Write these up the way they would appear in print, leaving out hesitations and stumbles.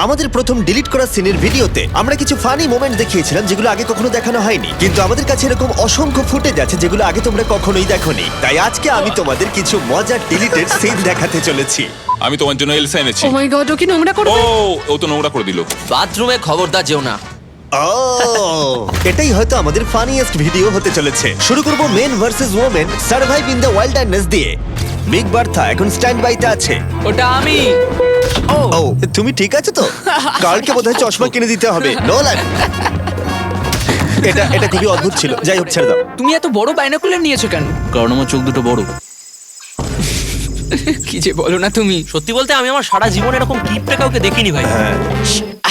আমাদের প্রথম ডিলিট করা সিনের ভিডিওতে আমরা কিছু ফানি মোমেন্ট দেখিয়েছিলাম যেগুলো আগে কখনো দেখানো হয়নি, কিন্তু আমাদের কাছে এরকম অসংখ্য ফুটেজ আছে যেগুলো আগে তোমরা কখনোই দেখোনি। তাই আজকে আমি তোমাদের কিছু মজার ডিলিটেড সিন দেখাতে চলেছি। আমি তোমার জন্য এলসা এনেছি। ও মাই গড, ও কি নোংরা ও করবে? ও তো নোংরা করে দিল। বাথরুমে খবরদার যেও না। এটাই হয়তো আমাদের ফানিয়েস্ট ভিডিও হতে চলেছে। শুরু করব men versus women survive in the wilderness দিয়ে। বিগ বার্থা এখন স্ট্যান্ড বাইতে আছে। ওটা আমি। ও তুমি ঠিক আছো তো? কালকে বোধহয় চশমা কিনে দিতে হবে। নোলান, এটা খুবই অদ্ভুত ছিল। যাই হোক, ছেড়ে দাও। তুমি এত বড় বাইনোকুলার নিয়েছো কেন? কারণ আমার চোখ দুটো বড়। কি যে বলো না তুমি। সত্যি বলতে আমি আমার সারা জীবন এরকম কিপটে কাউকে দেখিনি ভাই।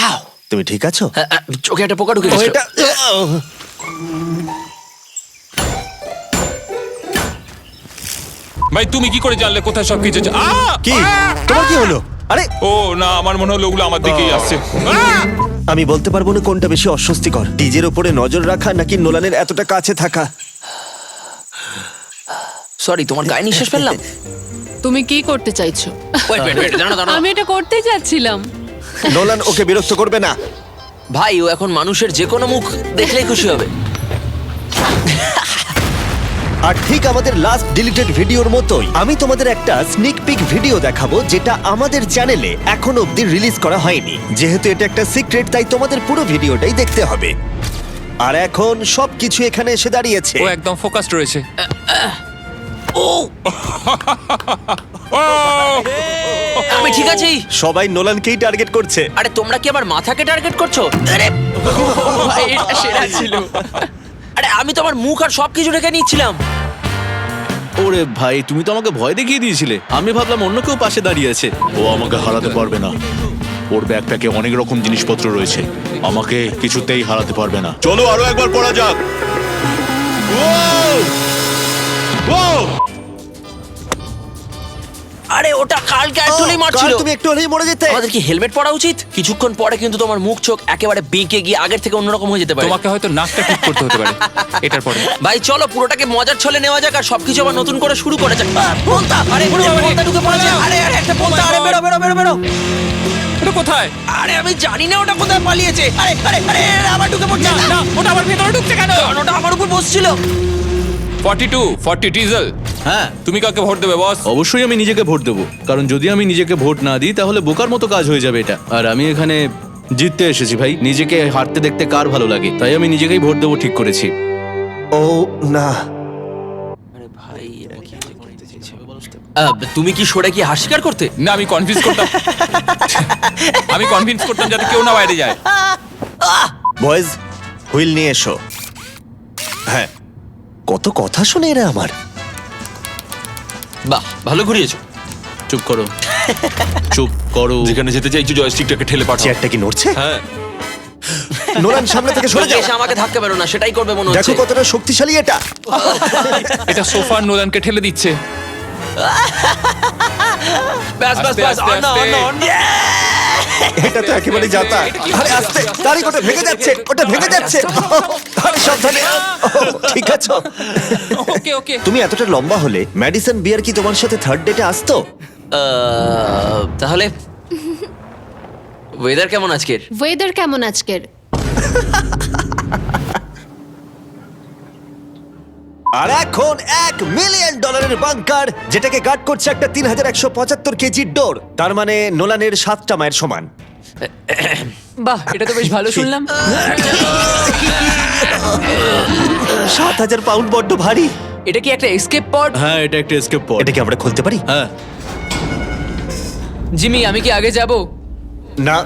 আউ! তুমি ঠিক আছো? চোখে একটা পোকা ঢুকে ও, গেছে। এটা ভাই তুমি কি করে জানলে কোথায় সব কিছু কি? তোমার কি হলো? আরে ও না, আমার মনে হলো ওগুলো আমার দিকেই আসছে। আমি বলতে পারবো না কোনটা বেশি অস্বস্তিকর, ডিজের উপরে নজর রাখা নাকি নোলানের এতটা কাছে থাকা। সরি, তোমার গায়ে নিঃশ্বাস ফেললাম। তুমি কি করতে চাইছো? ওয়েট, দাঁড়াও। আমি এটা করতেই যাচ্ছিলাম। নোলান, ওকে বিরক্ত করবে না। ভাই, ও এখন মানুষের যে কোনো মুখ দেখলেই খুশি হবে। আর ঠিক আমাদের লাস্ট ডিলিটেড ভিডিওর মতোই আমি তোমাদের একটা স্নিক পিক ভিডিও দেখাবো যেটা আমাদের চ্যানেলে এখনো অব্দি রিলিজ করা হয়নি। যেহেতু এটা একটা সিক্রেট, তাই তোমাদের পুরো ভিডিওটাই দেখতে হবে। আর এখন সবকিছু এখানে এসে দাঁড়িয়েছে। ও একদম ফোকাসড রয়েছে। ও, ও আমি ঠিক আছি। সবাই নোলানকেই টার্গেট করছে। আরে তোমরা কি আমার মাথাকে টার্গেট করছো? আরে ভাই, এটা সেরা ছিল। আরে আমি তো আমার মুখ আর সবকিছু ঢেকে নিচ্ছিলাম। ওরে ভাই, তুমি তো আমাকে ভয় দেখিয়ে দিয়েছিলে। আমি ভাবলাম অন্য কেউ পাশে দাঁড়িয়ে আছে। ও আমাকে হারাতে পারবে না। ওর ব্যাকপ্যাকে অনেক রকম জিনিসপত্র রয়েছে, আমাকে কিছুতেই হারাতে পারবে না। চলো আরো একবার পড়া যাক। আরে ওটা কালকে ও, অ্যাকচুয়ালি কাল মারছিল। তুমি একটু হলেই মরে যেতে। আমাদের কি হেলমেট পরা উচিত? কিছুক্ষণ পরে কিন্তু তোমার মুখ চোখ একেবারে বেঁকে গিয়ে আগের থেকে অন্যরকম হয়ে যেতে পারে। তোমাকে হয়তো নাকটা ঠিক করতে হতে পারে এটার পরে। ভাই চলো পুরোটাকে মজার ছলে নেওয়া যাক আর সবকিছু আবার নতুন করে শুরু করা যাক। বলতা, আরে বলতা ঢুকে পড়েছে। আরে একটা বলতা, আরে বেরো বেরো বেরো বেরো। এটা কোথায়? আরে আমি জানি না ওটা কোথায় পালিয়েছে। আরে আরে আরে আবার ঢুকে পড়ছে। না, ওটা আমার ভেতরে ঢুকছে কেন? কারণ ওটা আমার উপর বসছিল। 40 ডিজেল। হ্যাঁ, তুমি কাকে ভোট দেবে বস? অবশ্যই আমি নিজেকে ভোট দেবো, কারণ যদি আমি নিজেকে ভোট না দিই তাহলে বোকার মতো কাজ হয়ে যাবে এটা। আর আমি এখানে জিততে এসেছি ভাই, নিজেকে হারতে দেখতে কার ভালো লাগে, তাই আমি নিজেকেই ভোট দেবো ঠিক করেছি। ও না, আরে ভাই এরা কি করতে চাইছে? তুমি কি সরে কি হার স্বীকার করতে? না, আমি কনভিন্স করতাম। আমি কনভিন্স করতাম যাতে কেউ না বাইরে যায়। বয়েজ হুইল নিয়ে এসো। হ্যাঁ, কত কথা শুনে এরা আমার। বাহ, ভালো ঘুরিয়েছো। চুপ করো, চুপ করো। যেখানে যেতে চাইছো জয়স্টিকটাকে ঠেলে পাঠাও। চেয়ারটা কি নড়ছে? হ্যাঁ। নোলান, সামনে থেকে সরে যাও। এসে আমাকে ধাক্কা বেরো না, সেটাই করবে মনে দেখো হচ্ছে। কতটা শক্তিশালী এটা। এটা সোফার নোলানকে ঠেলে দিচ্ছে। ব্যাস ব্যাস আস্তে, ব্যাস, আস্তে, অন্য আস্তে। অন্য অন্য। এটা তো একেবারে যাতা। আরে আস্তে, তারিখ ওটা ভেঙে যাচ্ছে, ওটা ভেঙে যাচ্ছে। আরে সাবধানে। ঠিক আছে। ওকে ওকে। তুমি এতটা লম্বা হলে ম্যাডিসন বিয়ার কি তোমার সাথে থার্ড ডেটে আসতো? তাহলে ওয়েদার কেমন আজকের? ওয়েদার কেমন আজকের? আর এখন $1 মিলিয়ন বাংকার, যেটাকে গার্ড করছে একটা 3175 কেজির ডোর। তার মানে নোলানের 7টা মায়ের সমান। বাহ, এটা তো বেশ ভালো শুনলাম। 7000 পাউন্ড বড্ড ভারী। এটা কি একটা এসকেপ পড? হ্যাঁ, এটা একটা এসকেপ পড। এটা কি আমরা খুলতে পারি? হ্যাঁ, জিমি, আমি কি আগে যাব? না।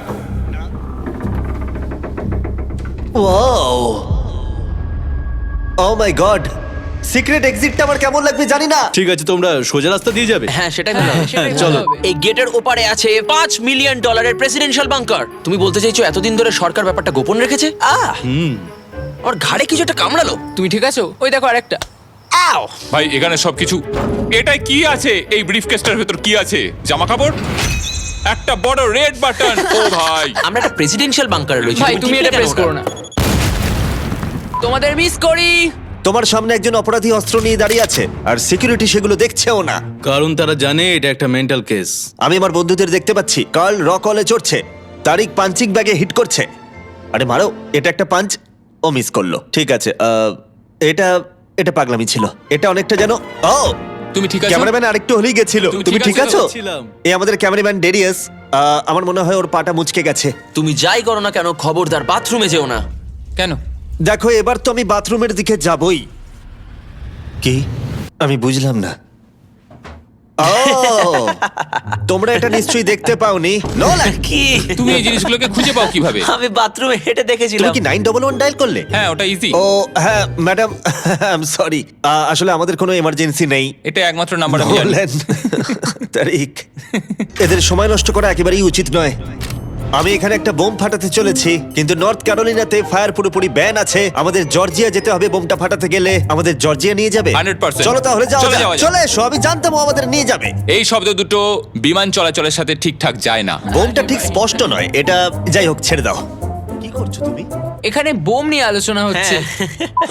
ওয়াও, ও মাই গড, সিক্রেট এক্সিটটা আমার কেমন লাগবে জানি না। ঠিক আছে, তোমরা সোজা রাস্তা দিয়ে যাবে। হ্যাঁ সেটাই ভালো হবে। সেটাই ভালো চলো। হবে। এই গেটের ওপারে আছে $5 মিলিয়ন প্রেসিডেন্সিয়াল বাংকার। তুমি বলতে চাইছো এতদিন ধরে সরকার ব্যাপারটা গোপন রেখেছে? ওর ঘাড়ে কিছু একটা কামড়ালো। তুমি ঠিক আছো? ওই দেখো আরেকটা। আও! ভাই এখানে সবকিছু। এটাই কি আছে? এই ব্রিফকেসটার ভেতর কি আছে? জামা কাপড়? একটা বড় রেড বাটন। ও ভাই, আমরা একটা প্রেসিডেন্সিয়াল বাংকারে রয়েছি। ভাই তুমি ঠিক এটা কেন প্রেস ওটা? করো না। তোমাদের মিস করি। তোমার সামনে একজন অপরাধী অস্ত্র নিয়ে দাঁড়িয়ে আছে, আর সিকিউরিটি সেগুলো দেখছেও না। কারণ তারা জানে এটা একটা মেন্টাল কেস। আমি আমার বন্ধুদের দেখতে পাচ্ছি, কার্ল রক হলে চড়ছে। তারিক পাঞ্চিং ব্যাগে হিট করছে। আরে মারো, এটা একটা পাঞ্চ। ও মিস করলো। ঠিক আছে, এটা এটা পাগলামি ছিল। এটা অনেকটা যেন ও তুমি ঠিক আছো? ক্যামেরাম্যান আরেকটু হলেই গেছিল। তুমি তুমি ঠিক ঠিক আছো? আছো? এই আমাদের ক্যামেরাম্যান ডেরিয়াস, আমার মনে হয় ওর পাটা মুচকে গেছে। তুমি যাই করো না কেন খবরদার বাথরুমে যেও না। কেন? দেখো, এবার তো আমি বাথরুমের দিকে যাবই। কি? আমি বুঝলাম না। ও, তোমরা এটা নিশ্চয়ই দেখতে পাওনি। নোলান, কি তুমি এই জিনিসগুলোকে খুঁজে পাও কিভাবে? আমি বাথরুমে হেঁটে তুমি দেখেছিলাম। কি 911 ডায়াল করলে? হ্যাঁ, ওটা ইজি। ও হ্যাঁ ম্যাডাম, আই এম সরি, আসলে আমাদের কোনো এমার্জেন্সি নেই। এটা একমাত্র নাম্বার আমি জানি। নোলান, তারিক, এদের সময় নষ্ট করা একেবারেই উচিত নয়। আমি এখানে একটা বোম ফাটাতে চলেছি, কিন্তু নর্থ ক্যারোলিনাতে ফায়ার পুরোপুরি ব্যান আছে। আমাদের জর্জিয়া যেতে হবে বোমটা ফাটাতে গেলে। আমাদের জর্জিয়া নিয়ে যাবে? 100% চলো তাহলে যাও, চলে যাওয়া যাক। চলে এসো। আমি জানতাম ও আমাদের নিয়ে যাবে। এই শব্দ দুটো বিমান চলাচলের সাথে ঠিকঠাক যায় না। বোমটা ঠিক স্পষ্ট নয়। এটা যাই হোক, ছেড়ে দাও। কি করছো তুমি? এখানে বোম নিয়ে আলোচনা হচ্ছে।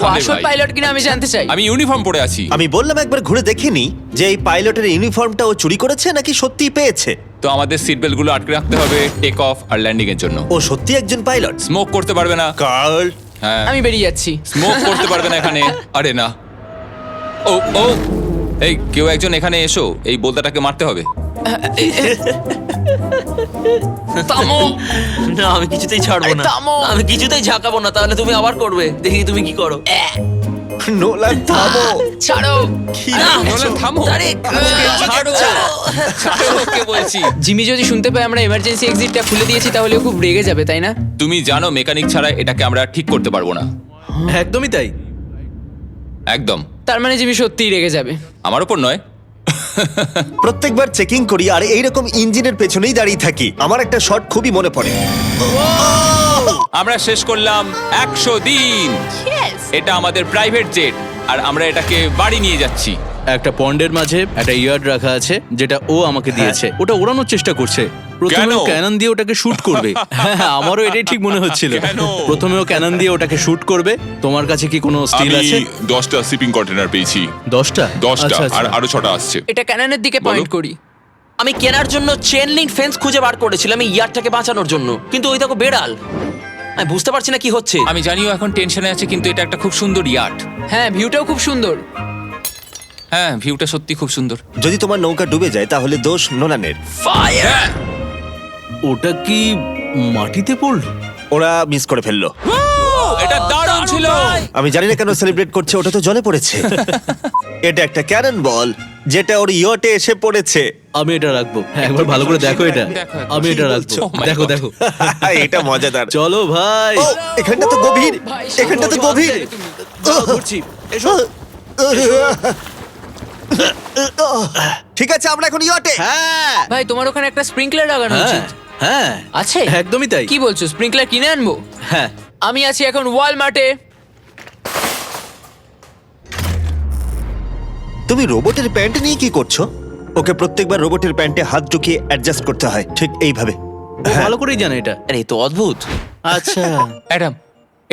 ও আরে আসল ভাই। পাইলট কিনা আমি জানতে চাই। আমি ইউনিফর্ম পরে আছি। আমি বললাম একবার ঘুরে দেখিনি যে এই পাইলটের ইউনিফর্মটা ও চুরি করেছে নাকি সত্যিই পেয়েছে। তো আমাদের সিট বেল্ট গুলো আটকে রাখতে হবে টেক অফ আর ল্যান্ডিং এর জন্য। ও সত্যি একজন পাইলট। স্মোক করতে পারবে না। কার্ল, হ্যাঁ, আমি বেরিয়ে যাচ্ছি। স্মোক করতে পারবে না এখানে। আরে না। ও ও, এই কেউ একজন এখানে এসো, এই বোলতাটাকে মারতে হবে। থামো। না আমি কিছুতেই ছাড়বো না। থামো। আমি কিছুতেই ঝাঁকাবো না, তাহলে তুমি আবার করবে। দেখি তুমি কি করো। নোলান থামো। ছাড়ো। নোলান, থামো। তারিক, ছাড়ো। ছাড়ো ওকে বলছি। জিমি যদি শুনতে পায় আমরা এমার্জেন্সি এক্সিটটা খুলে দিয়েছি তাহলে ও খুব রেগে যাবে, তাই না? তুমি জানো মেকানিক ছাড়া এটাকে আমরা ঠিক করতে পারবো না। একদমই তাই। একদম। তার মানে জিমি সত্যিই রেগে যাবে। আমার উপর নয়। প্রত্যেকবার চেকিং করি আর এইরকম ইঞ্জিনের পেছনেই দাঁড়িয়ে থাকি। আমার একটা শট খুবই মনে পড়ে। আমরা শেষ করলাম 100 দিন। এটা আমাদের প্রাইভেট জেট আর আমরা এটাকে বাড়ি নিয়ে যাচ্ছি। একটা পন্ডের মাঝে একটা ইয়ার্ড রাখা আছে যেটা ও আমাকে দিয়েছে। ওটা ওড়ানোর চেষ্টা করছে। প্রথমে কেন? ও ক্যানন দিয়ে ওটাকে শুট করবে। হ্যাঁ, আমারও এটাই ঠিক মনে হচ্ছিল। কেন? প্রথমে ও ক্যানন দিয়ে ওটাকে শুট করবে। তোমার কাছে কি কোনো স্টিল আছে? 10টা শিপিং কন্টেনার পেয়েছি। 10টা? 10টা আচ্ছা, আচ্ছা। আর আরো 6টা আসছে। এটা ক্যাননের দিকে পয়েন্ট করি। আমি কেনার জন্য চেন লিঙ্ক ফেন্স খুঁজে বার করেছিলাম এই ইয়ারটাকে বাঁচানোর জন্য, কিন্তু ওই দেখো বেড়াল। আমি বুঝতে পারছি না কি হচ্ছে। আমি জানিও এখন টেনশনে আছে, কিন্তু এটা একটা খুব সুন্দর ইয়াট। হ্যাঁ, ভিউটাও খুব সুন্দর। হ্যাঁ, ভিউটা সত্যি খুব সুন্দর। যদি তোমার নৌকা ডুবে যায় তাহলে দোষ নোলানের। ফায়ার! ওটা কি মাটিতে পড়লো? ওরা মিস করে ফেললো। এটা দারুণ ছিল। আমি জানি না কেন সেলিব্রেট করছে, ওটা তো জলে পড়েছে। এটা একটা ক্যানন বল যেটা ওর ইয়টে এসে পড়েছে। আমি এটা রাখবো। হ্যাঁ, একবার ভালো করে দেখো এটা। দেখো, আমি কি এটা বলছো? রাখবো। Oh my দেখো God. দেখো। এটা মজাদার। চলো ভাই। ও, এখানটা তো গভীর। ভাই, এখানটা তো গভীর। চলো, ঘুরছি। এসো। ঠিক আছে, আমরা এখন ইয়টে। হ্যাঁ ভাই, তোমার ওখানে একটা স্প্রিংকলার লাগানো হ্যাঁ উচিত। হ্যাঁ আছে? একদমই তাই। কি বলছো, স্প্রিংকলার কিনে আনবো? হ্যাঁ, আমি আছি এখন ওয়ালমার্টে। তুমি রোবটের প্যান্ট নিয়ে কি করছো? ওকে প্রত্যেকবার রোবটের প্যান্টে হাত ঢুকিয়ে অ্যাডজাস্ট করতে হয়, ঠিক এইভাবে। ও ভালো করেই জানে এটা। আরে এ তো অদ্ভুত। আচ্ছা, অ্যাডাম,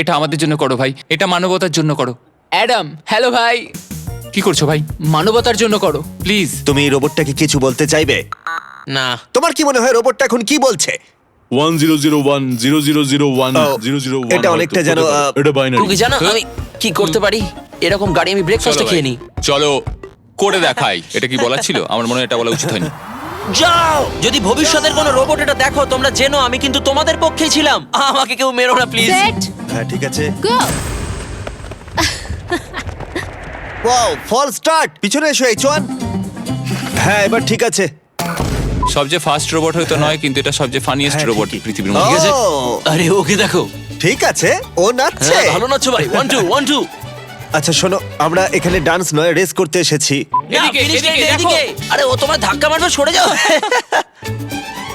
এটা আমাদের জন্য করো ভাই। এটা মানবতার জন্য করো। অ্যাডাম, হ্যালো ভাই। কি করছো ভাই? মানবতার জন্য করো। প্লিজ। তুমি রোবটটাকে কিছু বলতে চাইবে? না তোমার কি মনে হয় রোবটটা এখন কি বলছে? 100100010001 এটা অনেকটা যেন, এটা বাইনারি। তুমি কি জানো আমি কি করতে পারি? এরকম গাড়ি আমি ব্রেকফাস্টে চলো খেয়ে ভাই, নিই। চলো করে দেখাই। এটা কি বলা ছিল? আমার মনে হয় এটা বলা উচিত হয়নি। যাও, যদি ভবিষ্যতের কোনো রোবট এটা দেখো তোমরা জেনো আমি কিন্তু তোমাদের পক্ষেই ছিলাম। আমাকে কেউ মেরো না প্লিজ। সেট হ্যাঁ ঠিক আছে। গো। ওয়াও, ফল স্টার্ট। পিছনে এসো এইচওয়ান। হ্যাঁ, এবার ঠিক আছে। সবচেয়ে ফাস্ট রোবট হয়তো নয়, কিন্তু এটা সবচেয়ে ফানিয়েস্ট হ্যাঁ, রোবট ঠিকই। পৃথিবীর ও, মধ্যে। ঠিক আছে। আরে ওকে দেখো। ঠিক আছে, ও নাচছে। হ্যাঁ, ভালো নাচছো ভাই। 1 2 1 2। আচ্ছা শোনো, আমরা এখানে ডান্স নয় রেস করতে এসেছি। এদিকে, এদিকে, দেখো। এদিকে। আরে ও তোমার ধাক্কা মারবে, সরে যাও।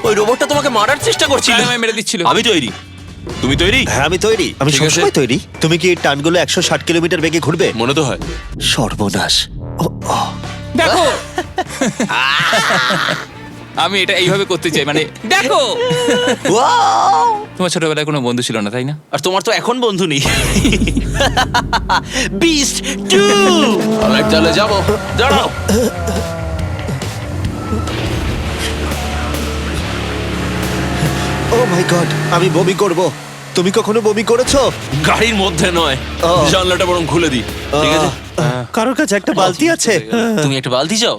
ওই রোবটটা তোমাকে মারার চেষ্টা করছিল। আমায় মেরে দিচ্ছিল। আমি তৈরি। তুমি তৈরি? হ্যাঁ আমি তৈরি, আমি ঠিক আছে। সবসময় তৈরি। তুমি কি টানগুলো 160 কিলোমিটার বেগে ঘুরবে? মনে তো হয়। সর্বনাশ। ও, ও। দেখো। আমি এটা এইভাবে করতে চাই, মানে দেখো। তোমার ছোটবেলায় কোনো বন্ধু ছিল না, তাই না? আর তোমার তো এখন বন্ধু নেই। বিস্ট 2। অলরাইট, তাহলে যাবো। দাঁড়াও। ও মাই গড, আমি বমি করব। তুমি কখনো বমি করেছো? গাড়ির মধ্যে নয়, ও। জানলাটা বরং খুলে দি, ঠিক আছে? কারোর কাছে একটা বালতি আছে? তুমি একটা বালতি চাও?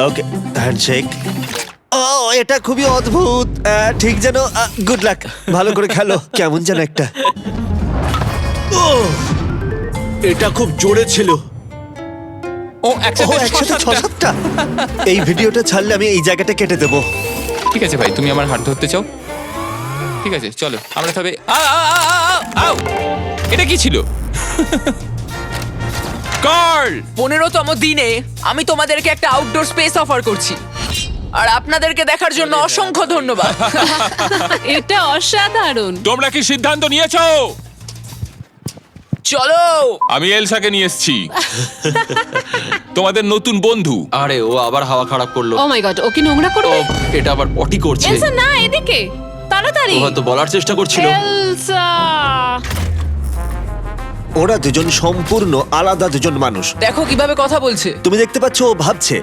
ওকে, হ্যান্ডশেক। ও, এটা খুবই অদ্ভুত। ঠিক যেন গুড লাক, ভালো করে খেলো। কেমন যেন একটা। এটা খুব জোরে ছিল। ও ও, একসাথে একসাথে ছ সাতটা। 6-7টা। এই ভিডিওটা ছাড়লে আমি এই জায়গাটা কেটে দেবো। ঠিক আছে ভাই, তুমি আমার হাত ধরতে চাও? ঠিক আছে, চলো আমরা তবে আউ! এটা কি ছিল? কার্ল! 15তম দিনে আমি তোমাদেরকে একটা আউটডোর স্পেস অফার করছি, আর আপনাদেরকে দেখার জন্য অসংখ্য ধন্যবাদ। এটা অসাধারণ। তোমরা কি সিদ্ধান্ত নিয়েছো? চলো। আমি এলসাকে নিয়ে এসেছি, তোমাদের নতুন বন্ধু। আরে ও আবার হাওয়া খারাপ করলো। ও মাই গড, ও কি নোংরা ও, করবে? এটা আবার পটি করছে। এলসা না, এদিকে তাড়াতাড়ি। ও হয়তো বলার চেষ্টা করছিল। এলসা, ওরা দুজন সম্পূর্ণ আলাদা দুজন মানুষ। দেখো কিভাবে কথা বলছে। তুমি দেখতে পাচ্ছ ও ভাবছে,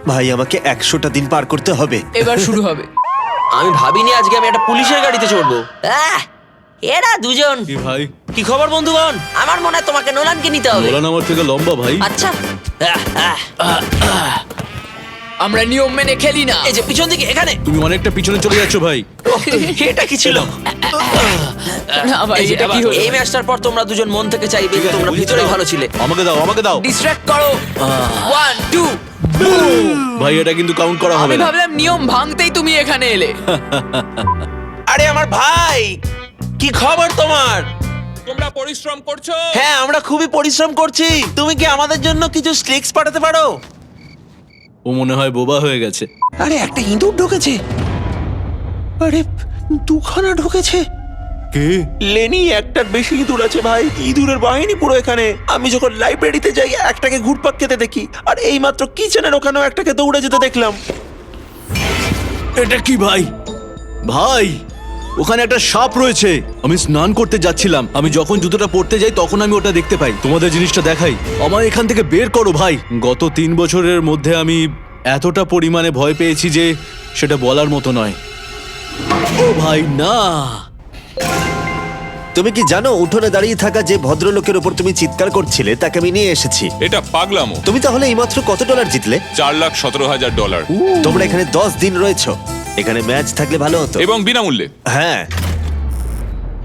ভাই আমাকে 100টা দিন পার করতে হবে। এবার শুরু হবে। আমি ভাবিনি আজকে আমি একটা পুলিশের গাড়িতে চড়বো। এরা দুজন কি ভাই? কি খবর বন্ধুগণ? আমার মনে হয় তোমাকে নোলানকে নিতে হবে। নোলান আমার থেকে লম্বা ভাই। আচ্ছা, আমরা নিয়ম মেনে খেলি না। এই যে পিছন দিকে এখানে। তুমি অনেকটা পিছনে চলে যাচ্ছ ভাই। এটা কি ছিল? না ভাই, এই যে এটা কি হলো? এই ম্যাচটার পর তোমরা দুজন মন থেকে চাইবে যে তোমরা বুঝেছি, ভিতরেই দাও। ভালো ছিলে। আমাকে দাও, আমাকে দাও। ডিস্ট্রাক্ট করো। 1 2। ভাই এটা কিন্তু কাউন্ট করা হবে আমি না। ভাবলাম নিয়ম ভাঙতেই তুমি এখানে এলে। আরে আমার ভাই, কি খবর তোমার? তোমরা পরিশ্রম করছো? হ্যাঁ, আমরা খুবই পরিশ্রম করছি। তুমি কি আমাদের জন্য কিছু স্টিক্স পাঠাতে পারো? ও মনে হয় বোবা হয়ে গেছে। আরে একটা ইঁদুর ঢুকেছে। আরে দুখানা ঢুকেছে। কে? লেনি, একটার বেশি ইঁদুর আছে ভাই। ইঁদুরের বাহিনী পুরো এখানে। আমি যখন লাইব্রেরিতে যাই একটাকে ঘুরপাক খেতে দেখি, আর এইমাত্র কিচেনের ওখানেও একটাকে দৌড়ে যেতে দেখলাম। এটা কি ভাই? ভাই, ওখানে একটা সাপ রয়েছে। আমি স্নান করতে যাচ্ছিলাম, আমি যখন জুতোটা পরতে যাই তখন আমি ওটা দেখতে পাই। তোমাদের জিনিসটা দেখাই, আমার এখান থেকে বের করো ভাই। গত 3 বছরের মধ্যে আমি এতটা পরিমাণে ভয় পেয়েছি যে সেটা বলার মতো নয়। ও ভাই না। তুমি কি জানো উঠোনে দাঁড়িয়ে থাকা যে ভদ্রলোকের উপর তুমি চিৎকার করছিলে তাকে আমি নিয়ে এসেছি। এটা পাগলামো। তুমি তাহলে এইমাত্র কত ডলার জিতলে? $4,17,000 তোমরা এখানে 10 দিন রয়েছো। এখানে ম্যাচ থাকলে ভালো হতো। এবং বিনামূল্যে। হ্যাঁ,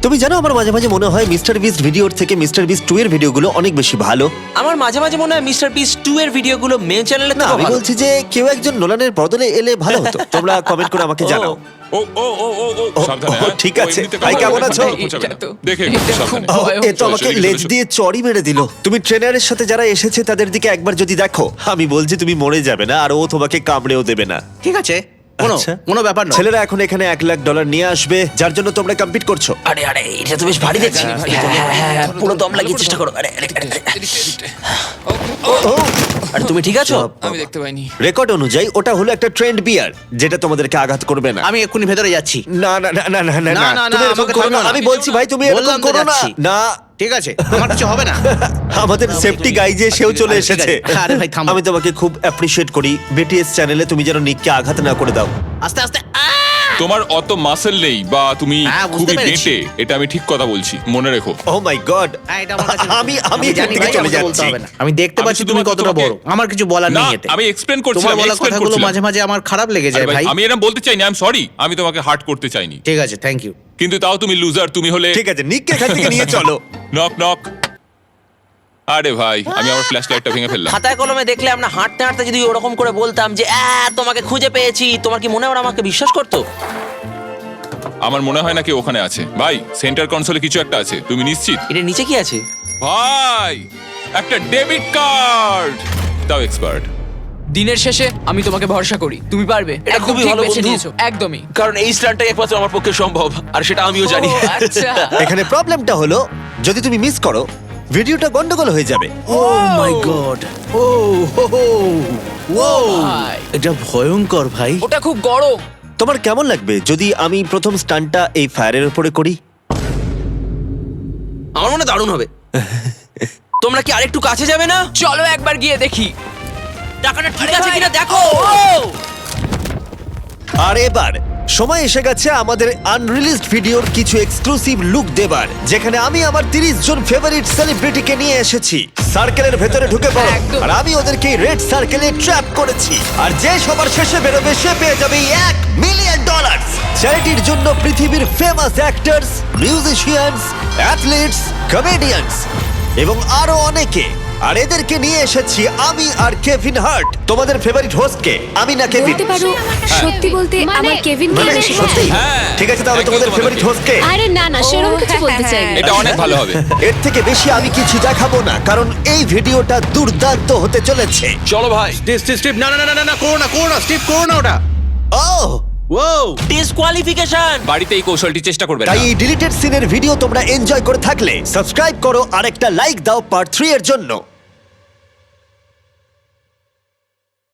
তুমি জানো আমার মাঝে মাঝে মনে হয় মিস্টার বিস্ট ভিডিওর থেকে মিস্টার বিস্ট 2 এর ভিডিওগুলো অনেক বেশি ভালো। আমার মাঝে মাঝে মনে হয় মিস্টার বিস্ট 2 এর ভিডিওগুলো মেন চ্যানেলে না, তো আমি ভালো। বলছি যে কেউ একজন নোলানের বদলে এলে ভালো হতো। তোমরা কমেন্ট করে আমাকে জানাও। ও ও ও ও ও ও, সাবধানে, ও, হ্যাঁ? ঠিক ও আছে। এমনিতে ভাই, কেমন আছো? পৌঁছাবে না। এটা তো- দেখে এটা খুব সাবধানে। ও, ভয় এ তো আমাকে চলে লেজ এসো। দিয়ে চড়ই মেরে দিল। তুমি ট্রেনারের সাথে যারা এসেছে তাদের দিকে একবার যদি দেখো, আমি বলছি তুমি মরে যাবে না, আর ও তোমাকে কামড়েও দেবে না। ঠিক আছে, আচ্ছা। কোনো ব্যাপার না। ছেলেরা এখন এখানে $1,00,000 নিয়ে আসবে, যার জন্য তোমরা কম্পিট করছো। আরে আরে, এটা তো বেশ ভারী দেখছি। হ্যাঁ, পুরো দম লাগিয়ে চেষ্টা করো। আরে আরে আরে, আরে। ও, আরে তুমি ঠিক আছো? আমি দেখতে পাইনি। রেকর্ড অনুযায়ী ওটা হলো একটা ট্রেন্ড বিয়ার, যেটা তোমাদেরকে আঘাত করবে না। আমি এক্ষুনি ভেতরে যাচ্ছি। না না না না না না না, না, তুমি না, এরকম আমাকে করো না। থামাও না। আমি বলছি ভাই, তুমি এরকম বললাম তো করো না। যাচ্ছি। না, ঠিক আছে, আমার কিছু হবে না। আমাদের সেফটি গাই যে সেও চলে ঠিক আছে। এসেছে। আরে ভাই, থামো। আমি তোমাকে খুব অ্যাপ্রিশিয়েট করি। বিটিএস চ্যানেলে তুমি যেন নিককে আঘাত না করে দাও। আস্তে আস্তে। তোমার অত মাসেল নেই বা তুমি হ্যাঁ, বুঝতে খুবই পেরেছি। বেঁটে, এটা আমি ঠিক কথা বলছি, মনে রেখো। ও মাই গড, হ্যাঁ, এটা আমার কাছে- আমি এখান জানি থেকে ভাই, চলে আমাকে বলতে যাচ্ছি। হবে না। আমি দেখতে আমি পাচ্ছি তুমি শুধুমাত্র কতটা তোমাকে- বড়। আমার কিছু বলার না, নেই এতে। আমি এক্সপ্লেন তোমার করছিলাম, বলা এক্সপ্লেন কথাগুলো করছিলাম। মাঝে মাঝে আমার খারাপ লেগে আরে যায় ভাই, ভাই। আমি এরকম বলতে চাইনি, আই এম সরি, আমি তোমাকে হার্ট করতে চাইনি, ঠিক আছে, থ্যাংক ইউ। কিন্তু তাও তুমি লুজার, তুমি হলে ঠিক আছে, নিককে এখান থেকে নিয়ে চলো। Knock knock. আরে ভাই, আমি আমার ফ্ল্যাশ লাইটটা ভেঙে ফেললাম। খাতায় কলমে দেখলে আমরা হাঁটতে হাঁটতে যদি ওরকম করে বলতাম যে তোমাকে খুঁজে পেয়েছি, তোমার কি মনে হয় ওরা আমাকে বিশ্বাস করতো? আমার মনে হয় না কেউ ওখানে আছে। ভাই, সেন্টার কনসোলে কিছু একটা আছে, তুমি নিশ্চিত? এটা নিচে কি আছে? ভাই, একটা ডেবিট কার্ড, তাও এক্সপার্ট। দিনের শেষে আমি তোমাকে ভরসা করি, তুমি পারবে। এটা একদম খুবই ঠিক ভালো বেছে বন্ধু। নিয়েছো, একদমই। কারণ এই স্টান্টটাই একমাত্র আমার পক্ষে সম্ভব, আর সেটা আমিও জানি। ও, আচ্ছা। এখানে প্রবলেমটা হলো যদি তুমি মিস করো ভিডিওটা গন্ডগোল হয়ে যাবে। ও মাই গড। ও হো হো। ও ভাই, এটা ভয়ঙ্কর ভাই। ওটা খুব গরম। তোমার কেমন লাগবে যদি আমি প্রথম স্টান্টটা এই ফায়ারের উপরে করি? আমার মনে হয় দারুণ হবে। তোমরা কি আরেকটু কাছে যাবে না? চলো একবার গিয়ে দেখি। টাকাটা ঠিক আছে কিনা দেখো। আর এবার সময় এসে গেছে আমাদের আনরিলিজড ভিডিওর কিছু এক্সক্লুসিভ লুক দেবার, যেখানে আমি আমার 30 জন ফেভারিট সেলিব্রিটিকে নিয়ে এসেছি। সার্কেলের ভেতরে ঢুকে পড়ো, একদম। আর আমি ওদেরকে রেড সার্কেলে ট্র্যাপ করেছি। আর যে সবার শেষে বেরোবে সে পেয়ে যাবে $1 মিলিয়ন। চ্যারিটির জন্য পৃথিবীর famous actors, musicians, athletes, comedians এবং আরো অনেকে। আর এদেরকে নিয়ে এসেছি আমি আর কেভিন হার্ট। তোমাদের ফেভারিট হোস্ট কে, আমি না কেভিন? বলতে পারো সত্যি বলতে আমার কেভিন কে মানে বেশি সত্যি? হ্যাঁ, ঠিক আছে, তাহলে একদম তোমাদের তোমাদের ফেভারিট কে। হোস্ট কে? আরে না না সেরকম কিছু বলতে চাই এটা অনেক ভালো হবে। এর থেকে বেশি আমি কিছু দেখাবো না, কারণ এই ভিডিওটা দুর্দান্ত হতে চলেছে। চলো ভাই। স্টিভ না না না না না করো না স্টিভ করো না ওটা। ও ও ডিসকোয়ালিফিকেশন। বাড়িতে এই কৌশলটি চেষ্টা করবে না। তাই এই ডিলিটেড সিনের ভিডিও তোমরা এনজয় করে থাকলে সাবস্ক্রাইব করো আর একটা লাইক দাও পার্ট 3 এর জন্য।